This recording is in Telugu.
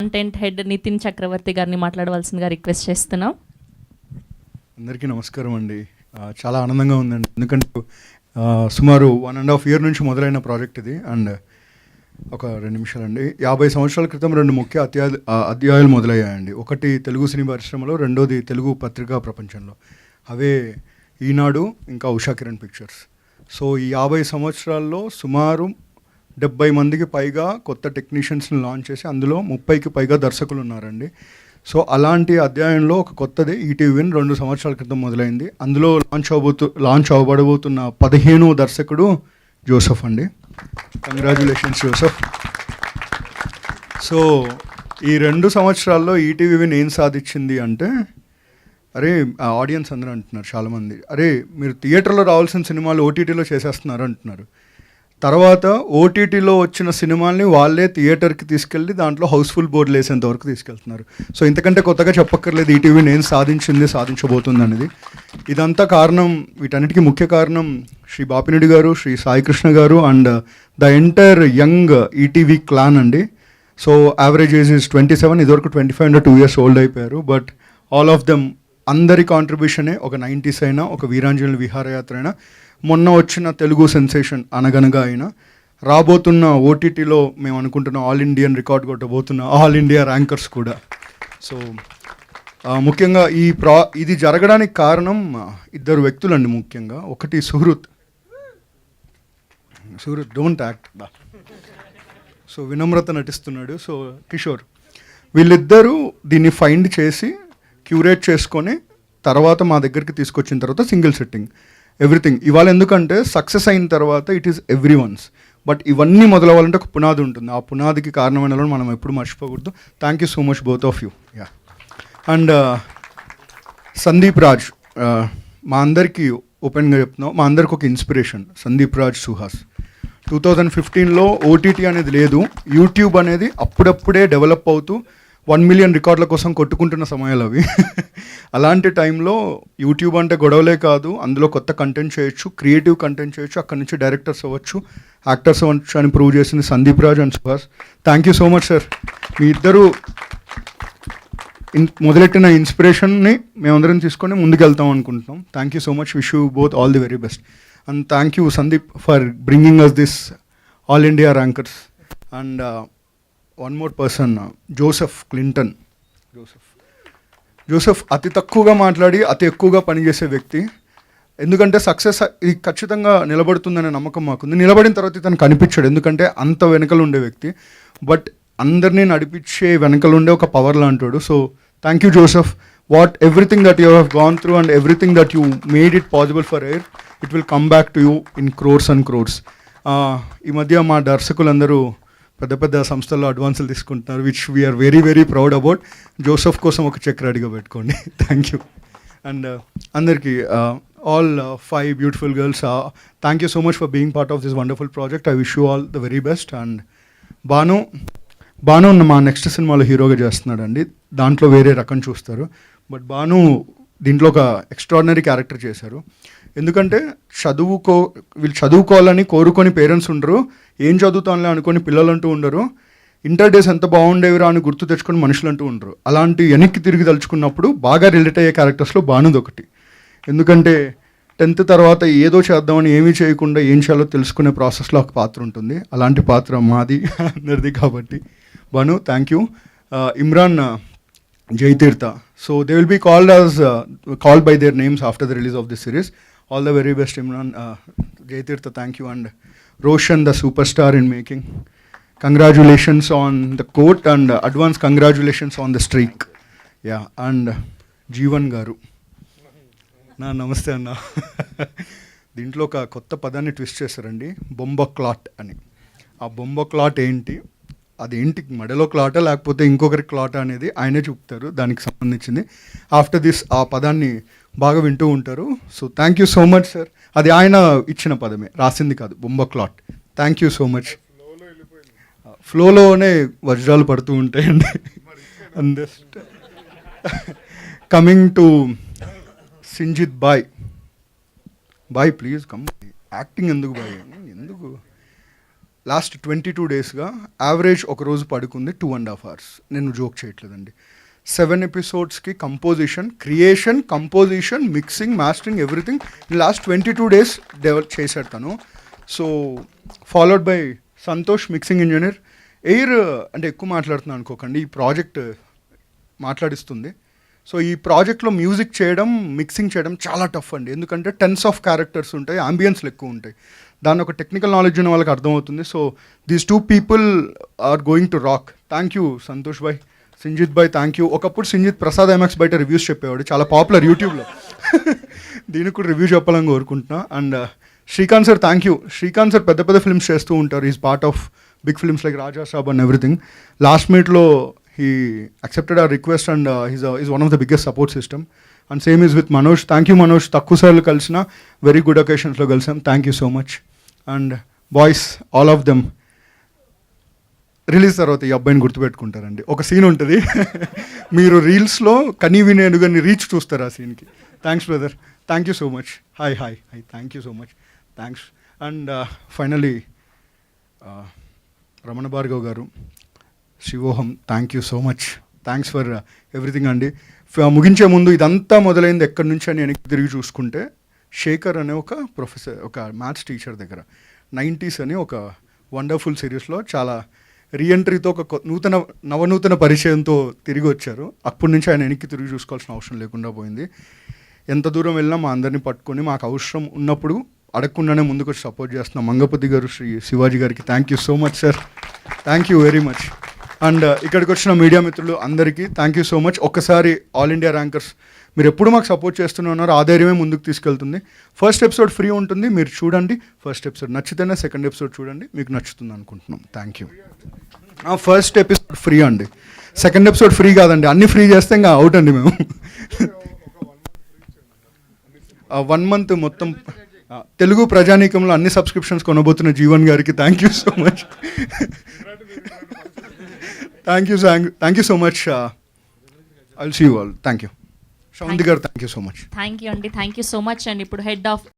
కంటెంట్ హెడ్ నితిన్ చక్రవర్తి గారిని మాట్లాడవలసిందిగా రిక్వెస్ట్ చేస్తున్నాం. అందరికీ నమస్కారం అండి. చాలా ఆనందంగా ఉందండి, ఎందుకంటే సుమారు 1.5 year నుంచి మొదలైన ప్రాజెక్ట్ ఇది. అండ్ ఒక 2 నిమిషాలండి. 50 సంవత్సరాల క్రితం 2 ముఖ్య అధ్యాయాలు మొదలయ్యాయండి. ఒకటి తెలుగు సినీ పరిశ్రమలో, రెండోది తెలుగు పత్రికా ప్రపంచంలో. అవే ఈనాడు, ఇంకా ఉషా కిరణ్ పిక్చర్స్. సో ఈ 50 సంవత్సరాల్లో సుమారు 70 మందికి పైగా కొత్త టెక్నీషియన్స్ని లాంచ్ చేసి అందులో 30కి పైగా దర్శకులు ఉన్నారండి. సో అలాంటి అధ్యాయంలో ఒక కొత్తది ఈటీవీ విన్ 2 సంవత్సరాల క్రితం మొదలైంది. అందులో లాంచ్ అవ్వబడబోతున్న 15వ దర్శకుడు జోసెఫ్ అండి. Congratulations Joseph. సో ఈ 2 సంవత్సరాల్లో ఈటీవీ విన్ ఏం సాధించింది అంటే, అరే ఆడియన్స్ అందరూ అంటున్నారు చాలామంది, అరే మీరు థియేటర్లో రావాల్సిన సినిమాలు ఓటీటీలో చేసేస్తున్నారు అంటున్నారు. తర్వాత ఓటీటీలో వచ్చిన సినిమాల్ని వాళ్ళే థియేటర్కి తీసుకెళ్ళి దాంట్లో హౌస్ఫుల్ బోర్డులు వేసేంత వరకు తీసుకెళ్తున్నారు. సో ఇంతకంటే కొత్తగా చెప్పక్కర్లేదు ఈటీవీ నేను సాధించబోతుంది అనేది. ఇదంతా కారణం, వీటన్నిటికీ ముఖ్య కారణం శ్రీ బాపిరెడ్డి గారు, శ్రీ సాయి కృష్ణ గారు and the entire young ETV clan అండి. సో యావరేజ్ ఏజ్ ఇస్ 27, ఇదివరకు 25 అండ్ 2 years ఓల్డ్ అయిపోయారు. బట్ ఆల్ ఆఫ్ దెమ్, అందరి కాంట్రిబ్యూషనే, ఒక 90s అయినా, ఒక వీరాంజలి విహారయాత్ర అయినా, మొన్న వచ్చిన తెలుగు సెన్సేషన్ అనగనగా అయినా, రాబోతున్న ఓటీటీలో మేము అనుకుంటున్న ఆల్ ఇండియన్ రికార్డ్ కొట్టబోతున్న ఆల్ ఇండియా ర్యాంకర్స్ కూడా. సో ముఖ్యంగా ఇది జరగడానికి కారణం 2 వ్యక్తులండి. ముఖ్యంగా ఒకటి సుహృత్ డోంట్ యాక్ట్, సో వినమ్రత నటిస్తున్నాడు. సో కిషోర్, వీళ్ళిద్దరూ దీన్ని ఫైండ్ చేసి క్యూరేట్ చేసుకొని తర్వాత మా దగ్గరికి తీసుకొచ్చిన తర్వాత సింగిల్ సెట్టింగ్ ఎవ్రీథింగ్ ఇవాళ. ఎందుకంటే సక్సెస్ అయిన తర్వాత it is every once, but ఇవన్నీ మొదలవ్వాలంటే ఒక పునాది ఉంటుంది. ఆ పునాదికి కారణమైన వాళ్ళని మనం ఎప్పుడు మర్చిపోకూడదు. Thank you so much both of you. Yeah. And Sandeep Raj, మా అందరికీ ఓపెన్గా చెప్తున్నాం, మా అందరికి ఒక ఇన్స్పిరేషన్ సందీప్ రాజ్ సుహాస్. 2015లో ఓటీటీ అనేది లేదు, యూట్యూబ్ అనేది అప్పుడప్పుడే డెవలప్ అవుతూ 1 million రికార్డుల కోసం కొట్టుకుంటున్న సమయాలు అవి. అలాంటి టైంలో యూట్యూబ్ అంటే గొడవలే కాదు, అందులో కొత్త కంటెంట్ చేయొచ్చు, క్రియేటివ్ కంటెంట్ చేయొచ్చు, అక్కడి నుంచి డైరెక్టర్స్ అవ్వచ్చు, యాక్టర్స్ అవ్వచ్చు అని ప్రూవ్ చేసింది Sandeep Raj and Suhas. Thank you so much sir. మీ ఇద్దరు మొదలెట్టిన ఇన్స్పిరేషన్ని మేమందరం తీసుకొని ముందుకెళ్తాం అనుకుంటున్నాం. Thank you so much. Wish you both all the very best. And thank you Sandeep for bringing us this all India rankers. And one more person, Joseph Clinton. Joseph అతి తక్కువగా మాట్లాడి అతి ఎక్కువగా పనిచేసే వ్యక్తి. ఎందుకంటే సక్సెస్ ఇది ఖచ్చితంగా నిలబడుతుందనే నమ్మకం మాకుంది. నిలబడిన తర్వాత ఇతను కనిపించాడు, ఎందుకంటే అంత వెనకలు ఉండే వ్యక్తి, బట్ అందరినీ నడిపించే వెనకలు ఉండే ఒక పవర్ లాంటాడు. So thank you Joseph. Everything that you have gone through and everything that you made it possible for air, it will come back to you in crores and crores. ఈ మధ్య మా దర్శకులందరూ పెద్ద పెద్ద సంస్థల్లో అడ్వాన్సులు తీసుకుంటున్నారు, which we are very very proud about. Joseph కోసం ఒక చెక్ రెడీగా పెట్టుకోండి. Thank you. అండ్ అందరికీ, all 5 beautiful girls, thank you so much for being part of this wonderful project. I wish you all the very best. And Bhanu మా నెక్స్ట్ సినిమాలో హీరోగా చేస్తున్నాడండి. దాంట్లో వేరే రకం చూస్తారు, బట్ భాను దీంట్లో ఒక ఎక్స్ట్రాడినరీ క్యారెక్టర్ చేశారు. ఎందుకంటే వీళ్ళు చదువుకోవాలని కోరుకొని పేరెంట్స్ ఉండరు, ఏం చదువుతానులే అనుకొని పిల్లలంటూ ఉండరు, ఇంటర్ డేస్ ఎంత బాగుండేవిరా అని గుర్తు తెచ్చుకొని మనుషులంటూ ఉండరు. అలాంటి వెనక్కి తిరిగి తలుచుకున్నప్పుడు బాగా రిలేట్ అయ్యే క్యారెక్టర్స్లో భానుది ఒకటి. ఎందుకంటే 10th తర్వాత ఏదో చేద్దామని ఏమీ చేయకుండా ఏం చేయాలో తెలుసుకునే ప్రాసెస్లో ఒక పాత్ర ఉంటుంది. అలాంటి పాత్ర మాది అందరిది కాబట్టి. Bhanu, thank you. Imran, Jayatheertha. So they will be called by their names after the release of this series. All the very best, Imran. Jaytirtha, thank you. And Roshan, the superstar in making. Congratulations on the quote and advance congratulations on the streak. Yeah, and Jeevan Garu. నమస్తే అన్న. దీంట్లో ఒక కొత్త పదాన్ని ట్విస్ట్ చేశారండి, బొంబ క్లాట్ అని. ఆ బొంబ క్లాట్ ఏంటి, అదేంటి, మెడలో క్లాటా లేకపోతే ఇంకొకరి క్లాటా అనేది ఆయనే చూపుతారు, దానికి సంబంధించింది. ఆఫ్టర్ దిస్ ఆ పదాన్ని బాగా వింటూ ఉంటారు. So thank you so much sir. అది ఆయన ఇచ్చిన పదమే, రాసింది కాదు, బొంబ క్లాట్. Thank you so much. ఫ్లోలోనే వజ్రాలు పడుతూ ఉంటాయండి. అండ్ కమింగ్ టు సింజిత్ బాయ్, ప్లీజ్ కమ్. యాక్టింగ్ ఎందుకు బాయ్, ఎందుకు? లాస్ట్ 22 డేస్గా యావరేజ్ ఒక రోజు పడుకుంది 2.5 hours. నేను జోక్ చేయట్లేదండి. 7 ఎపిసోడ్స్కి creation composition mixing mastering everything last 22 days develop చేశాడు తను. So followed by Santosh mixing engineer. Air అంటే ఎక్కువ మాట్లాడుతున్నాను అనుకోకండి, ఈ ప్రాజెక్ట్ మాట్లాడిస్తుంది. సో ఈ ప్రాజెక్ట్లో మ్యూజిక్ చేయడం మిక్సింగ్ చేయడం చాలా టఫ్ అండి, ఎందుకంటే టెన్స్ ఆఫ్ క్యారెక్టర్స్ ఉంటాయి, అంబియన్స్లు ఎక్కువ ఉంటాయి. దాని ఒక టెక్నికల్ నాలెడ్జ్ ఉన్న వాళ్ళకి అర్థమవుతుంది. So these 2 people are going to rock. Thank you Santosh భాయ్, సింజిత్ భాయ్, థ్యాంక్ యూ. ఒకప్పుడు సింజిత్ ప్రసాద్ ఐమాక్స్ బయట రివ్యూస్ చెప్పేవాడు, చాలా పాపులర్ యూట్యూబ్లో. దీనికి కూడా రివ్యూ చెప్పాలని కోరుకుంటున్నా. And Srikanth sir, thank you. Srikanth sir పెద్ద పెద్ద ఫిల్మ్స్ చేస్తూ ఉంటారు, is part of big films like Raja Saab and everything. Last మినిట్లో he accepted our request and is one of the biggest support system. And same is with Manoj. Thank you Manoj, తక్కువ సార్లు కలిసిన వెరీ గుడ్ ఒకేషన్స్లో కలిసాం. Thank you so much. And boys all of them release తర్వాత ఈ అబ్బాయిని గుర్తుపెట్టుకుంటారండి. ఒక సీన్ ఉంటుంది మీరు రీల్స్లో కనీ వినేను కానీ రీచ్ చూస్తారు ఆ సీన్కి. Thanks brother, thank you so much. Hi hi hi, thank you so much, thanks. And finally Ramana Bhargav గారు, Shivoham, thank you so much, thanks for everything అండి. ముగించే ముందు ఇదంతా మొదలైంది ఎక్కడి నుంచి అని వెనక్కి తిరిగి చూసుకుంటే, శేఖర్ అనే ఒక ప్రొఫెసర్, ఒక మ్యాథ్స్ టీచర్ దగ్గర 90s అని ఒక వండర్ఫుల్ సిరీస్లో చాలా రీఎంట్రీతో ఒక నవనూతన పరిచయంతో తిరిగి వచ్చారు. అప్పటి నుంచి ఆయన వెనక్కి తిరిగి చూసుకోవాల్సిన అవసరం లేకుండా పోయింది. ఎంత దూరం వెళ్ళినా మా అందరినీ పట్టుకొని మాకు అవసరం ఉన్నప్పుడు అడగకుండానే ముందుకు వచ్చి సపోర్ట్ చేస్తున్న మంగపతి గారు, శ్రీ శివాజీ గారికి thank you so much sir, thank you very much. And ఇక్కడికి వచ్చిన మీడియా మిత్రులు అందరికీ థ్యాంక్ యూ సో మచ్. ఒక్కసారి ఆల్ ఇండియా ర్యాంకర్స్ మీరు ఎప్పుడు మాకు సపోర్ట్ చేస్తూనే ఉన్నారు, ఆ ధైర్యమే ముందుకు తీసుకెళ్తుంది. ఫస్ట్ ఎపిసోడ్ ఫ్రీ ఉంటుంది, మీరు చూడండి. ఫస్ట్ ఎపిసోడ్ నచ్చితేనే సెకండ్ ఎపిసోడ్ చూడండి, మీకు నచ్చుతుంది అనుకుంటున్నాం. Thank you. First episode free అండి, సెకండ్ ఎపిసోడ్ ఫ్రీ కాదండి, అన్ని ఫ్రీ చేస్తే ఇంకా అవుట్ అండి మేము. 1 month మొత్తం తెలుగు ప్రజానీకంలో అన్ని సబ్స్క్రిప్షన్స్ కొనబోతున్న జీవన్ గారికి thank you so much. Thank you so much. I will see you all. Thank you. Sravanthi గారు, thank you so much. Thank you అండి, థ్యాంక్ యూ సో మచ్ అండి. ఇప్పుడు హెడ్ ఆఫ్